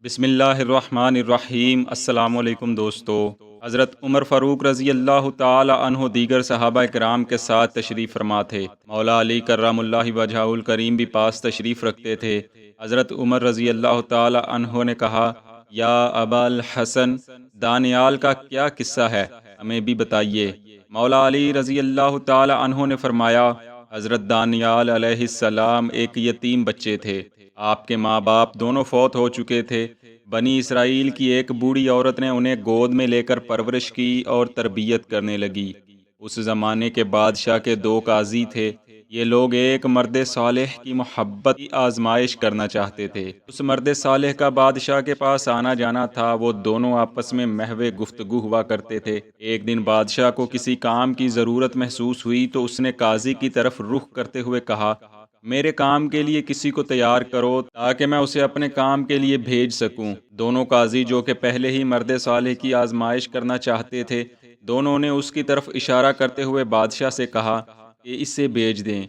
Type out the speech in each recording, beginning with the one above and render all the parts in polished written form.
بسم اللہ الرحمن الرحیم۔ السلام علیکم دوستو۔ حضرت عمر فاروق رضی اللہ تعالی عنہ دیگر صحابہ کرام کے ساتھ تشریف فرما تھے۔ مولا علی کرم اللہ وجہہ الکریم بھی پاس تشریف رکھتے تھے۔ حضرت عمر رضی اللہ تعالی عنہ نے کہا، یا ابا الحسن، دانیال کا کیا قصہ ہے، ہمیں بھی بتائیے۔ مولا علی رضی اللہ تعالی عنہ نے فرمایا، حضرت دانیال علیہ السلام ایک یتیم بچے تھے۔ آپ کے ماں باپ دونوں فوت ہو چکے تھے۔ بنی اسرائیل کی ایک بوڑھی عورت نے انہیں گود میں لے کر پرورش کی اور تربیت کرنے لگی۔ اس زمانے کے بادشاہ کے دو قاضی تھے۔ یہ لوگ ایک مرد صالح کی محبت کی آزمائش کرنا چاہتے تھے۔ اس مرد صالح کا بادشاہ کے پاس آنا جانا تھا۔ وہ دونوں آپس میں محو گفتگو ہوا کرتے تھے۔ ایک دن بادشاہ کو کسی کام کی ضرورت محسوس ہوئی تو اس نے قاضی کی طرف رخ کرتے ہوئے کہا، میرے کام کے لیے کسی کو تیار کرو تاکہ میں اسے اپنے کام کے لیے بھیج سکوں۔ دونوں قاضی جو کہ پہلے ہی مرد صالح کی آزمائش کرنا چاہتے تھے، دونوں نے اس کی طرف اشارہ کرتے ہوئے بادشاہ سے کہا کہ اسے بھیج دیں۔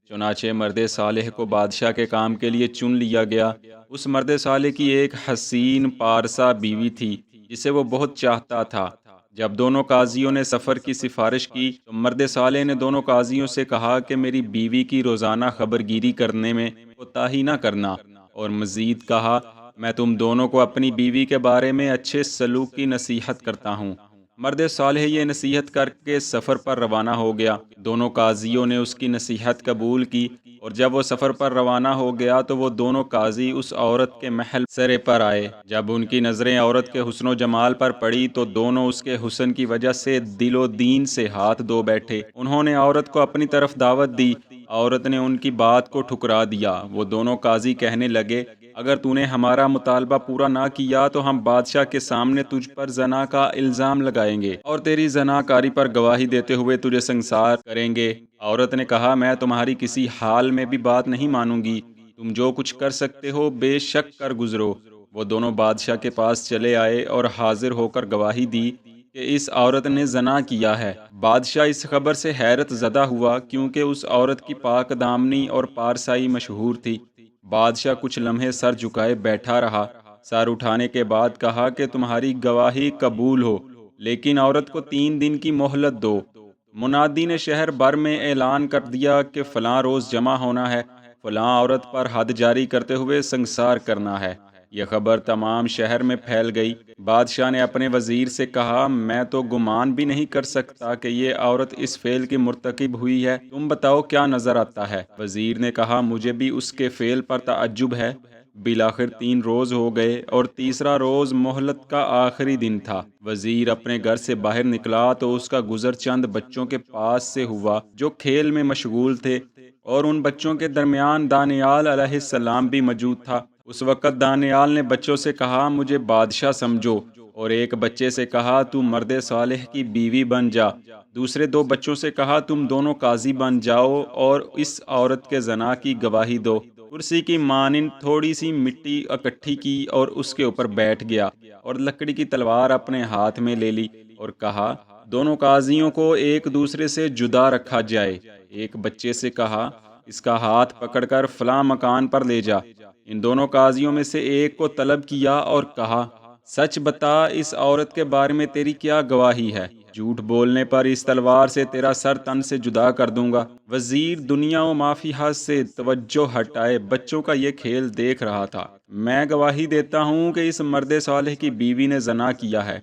چنانچہ مرد صالح کو بادشاہ کے کام کے لیے چن لیا گیا۔ اس مرد صالح کی ایک حسین پارسا بیوی تھی جسے وہ بہت چاہتا تھا۔ جب دونوں قاضیوں نے سفر کی سفارش کی تو مرد صالح نے دونوں قاضیوں سے کہا کہ میری بیوی کی روزانہ خبر گیری کرنے میں کوتاہی نہ کرنا، اور مزید کہا، میں تم دونوں کو اپنی بیوی کے بارے میں اچھے سلوک کی نصیحت کرتا ہوں۔ مرد صالح یہ نصیحت کر کے سفر پر روانہ ہو گیا۔ دونوں قاضیوں نے اس کی نصیحت قبول کی، اور جب وہ سفر پر روانہ ہو گیا تو وہ دونوں قاضی اس عورت کے محل سرے پر آئے۔ جب ان کی نظریں عورت کے حسن و جمال پر پڑی تو دونوں اس کے حسن کی وجہ سے دل و دین سے ہاتھ دھو بیٹھے۔ انہوں نے عورت کو اپنی طرف دعوت دی۔ عورت نے ان کی بات کو ٹھکرا دیا۔ وہ دونوں قاضی کہنے لگے، اگر تو نے ہمارا مطالبہ پورا نہ کیا تو ہم بادشاہ کے سامنے تجھ پر زنا کا الزام لگائیں گے اور تیری زنا کاری پر گواہی دیتے ہوئے تجھے سنسار کریں گے۔ عورت نے کہا، میں تمہاری کسی حال میں بھی بات نہیں مانوں گی۔ تم جو کچھ کر سکتے ہو بے شک کر گزرو۔ وہ دونوں بادشاہ کے پاس چلے آئے اور حاضر ہو کر گواہی دی کہ اس عورت نے زنا کیا ہے۔ بادشاہ اس خبر سے حیرت زدہ ہوا کیونکہ اس عورت کی پاک دامنی اور پارسائی مشہور تھی۔ بادشاہ کچھ لمحے سر جھکائے بیٹھا رہا۔ سر اٹھانے کے بعد کہا کہ تمہاری گواہی قبول ہو، لیکن عورت کو 3 دن کی مہلت دو۔ منادی نے شہر بھر میں اعلان کر دیا کہ فلاں روز جمع ہونا ہے، فلاں عورت پر حد جاری کرتے ہوئے سنسار کرنا ہے۔ یہ خبر تمام شہر میں پھیل گئی۔ بادشاہ نے اپنے وزیر سے کہا، میں تو گمان بھی نہیں کر سکتا کہ یہ عورت اس فعل کی مرتکب ہوئی ہے۔ تم بتاؤ کیا نظر آتا ہے؟ وزیر نے کہا، مجھے بھی اس کے فعل پر تعجب ہے۔ بالآخر 3 روز ہو گئے اور تیسرا روز مہلت کا آخری دن تھا۔ وزیر اپنے گھر سے باہر نکلا تو اس کا گزر چند بچوں کے پاس سے ہوا جو کھیل میں مشغول تھے، اور ان بچوں کے درمیان دانیال علیہ السلام بھی موجود تھا۔ اس وقت دانیال نے بچوں سے کہا، مجھے بادشاہ سمجھو، اور ایک بچے سے کہا، تو مرد صالح کی بیوی بن جا۔ دوسرے 2 بچوں سے کہا، تم دونوں قاضی بن جاؤ اور اس عورت کے زنا کی گواہی دو۔ کرسی کی مانند تھوڑی سی مٹی اکٹھی کی اور اس کے اوپر بیٹھ گیا، اور لکڑی کی تلوار اپنے ہاتھ میں لے لی اور کہا، دونوں قاضیوں کو ایک دوسرے سے جدا رکھا جائے۔ ایک بچے سے کہا، اس کا ہاتھ پکڑ کر فلاں مکان پر لے جا۔ ان دونوں قاضیوں میں سے ایک کو طلب کیا اور کہا، سچ بتا، اس عورت کے بارے میں تیری کیا گواہی ہے؟ جھوٹ بولنے پر اس تلوار سے تیرا سر تن سے جدا کر دوں گا۔ وزیر دنیا و ما فیہا سے توجہ ہٹائے بچوں کا یہ کھیل دیکھ رہا تھا۔ میں گواہی دیتا ہوں کہ اس مرد صالح کی بیوی نے زنا کیا ہے۔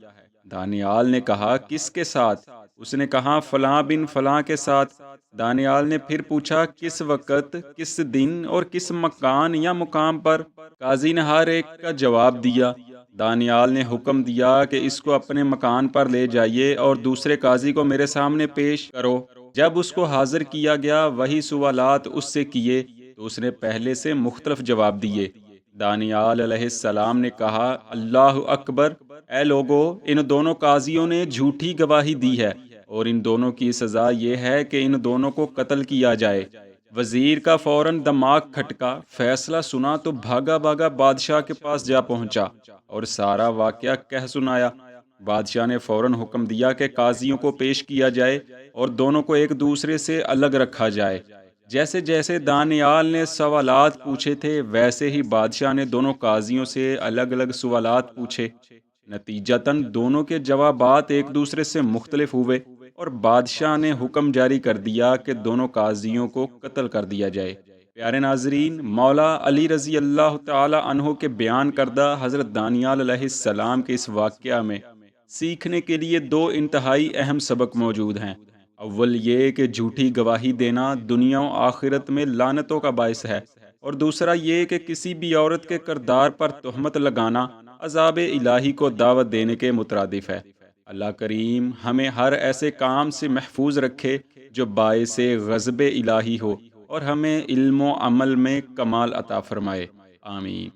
دانیال نے کہا، کس کے ساتھ؟ اس نے کہا، فلاں بن فلاں کے ساتھ۔ دانیال نے پھر پوچھا، کس وقت، کس دن اور کس مکان یا مقام پر؟ قاضی نے ہر ایک کا جواب دیا۔ دانیال نے حکم دیا کہ اس کو اپنے مکان پر لے جائیے اور دوسرے قاضی کو میرے سامنے پیش کرو۔ جب اس کو حاضر کیا گیا، وہی سوالات اس سے کیے تو اس نے پہلے سے مختلف جواب دیے۔ دانیال علیہ السلام نے کہا، اللہ اکبر! اے لوگو، ان دونوں قاضیوں نے جھوٹی گواہی دی ہے، اور ان دونوں کی سزا یہ ہے کہ ان دونوں کو قتل کیا جائے۔ وزیر کا فوراً دماغ کھٹکا۔ فیصلہ سنا تو بھاگا بھاگا بادشاہ کے پاس جا پہنچا اور سارا واقعہ کہہ سنایا۔ بادشاہ نے فوراً حکم دیا کہ قاضیوں کو پیش کیا جائے اور دونوں کو ایک دوسرے سے الگ رکھا جائے۔ جیسے جیسے دانیال نے سوالات پوچھے تھے ویسے ہی بادشاہ نے دونوں قاضیوں سے الگ الگ سوالات پوچھے۔ نتیجتاً دونوں کے جوابات ایک دوسرے سے مختلف ہوئے اور بادشاہ نے حکم جاری کر دیا کہ دونوں قاضیوں کو قتل کر دیا جائے۔ پیارے ناظرین، مولا علی رضی اللہ تعالی عنہ کے بیان کردہ حضرت دانیال علیہ السلام کے اس واقعہ میں سیکھنے کے لیے دو انتہائی اہم سبق موجود ہیں۔ اول یہ کہ جھوٹی گواہی دینا دنیا و آخرت میں لعنتوں کا باعث ہے، اور دوسرا یہ کہ کسی بھی عورت کے کردار پر تہمت لگانا عذاب الہی کو دعوت دینے کے مترادف ہے۔ اللہ کریم ہمیں ہر ایسے کام سے محفوظ رکھے جو باعث غضب الہی ہو، اور ہمیں علم و عمل میں کمال عطا فرمائے۔ آمین۔